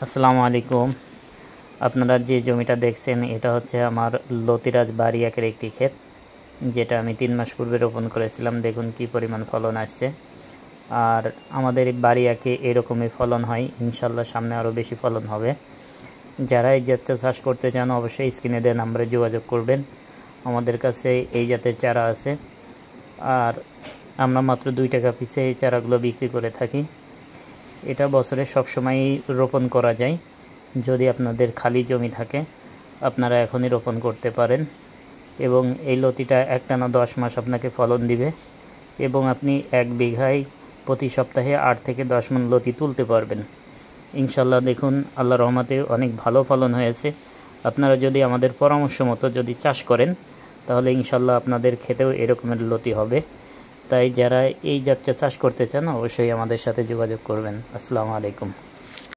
আসসালামু আলাইকুম। আপনারা যে জমিটা দেখছেন এটা হচ্ছে আমার লতিরাজ বাড়ি একের একটি ক্ষেত, যেটা আমি 3 মাস পূর্বে রোপণ করেছিলাম। দেখুন কি পরিমাণ ফলন আসছে। আর আমাদের এই বাড়ি একে এরকমই ফলন হয়, ইনশাল্লাহ সামনে আরও বেশি ফলন হবে। যারা এই জাতের চাষ করতে চান অবশ্যই স্ক্রিনে দেওয়া নম্বরে যোগাযোগ করবেন। আমাদের কাছে এই জাতের চারা আছে, আর আমরা মাত্র 2 টাকা পিসে এই চারাগুলো বিক্রি করে থাকি। এটা বছরে সবসময়ই রোপণ করা যায়। যদি আপনাদের খালি জমি থাকে আপনারা এখনই রোপণ করতে পারেন, এবং এই লতিটা একটানা 10 মাস আপনাকে ফলন দিবে, এবং আপনি 1 বিঘায় প্রতি সপ্তাহে 8 থেকে 10 মণ লতি তুলতে পারবেন ইনশাল্লাহ। দেখুন আল্লাহর রহমতে অনেক ভালো ফলন হয়েছে। আপনারা যদি আমাদের পরামর্শ মতো যদি চাষ করেন তাহলে ইনশাল্লাহ আপনাদের ক্ষেতেও এরকমের লতি হবে। তাই যারা এই জাতটা চাষ করতে চান অবশ্যই আমাদের সাথে যোগাযোগ করবেন। আসসালামু আলাইকুম।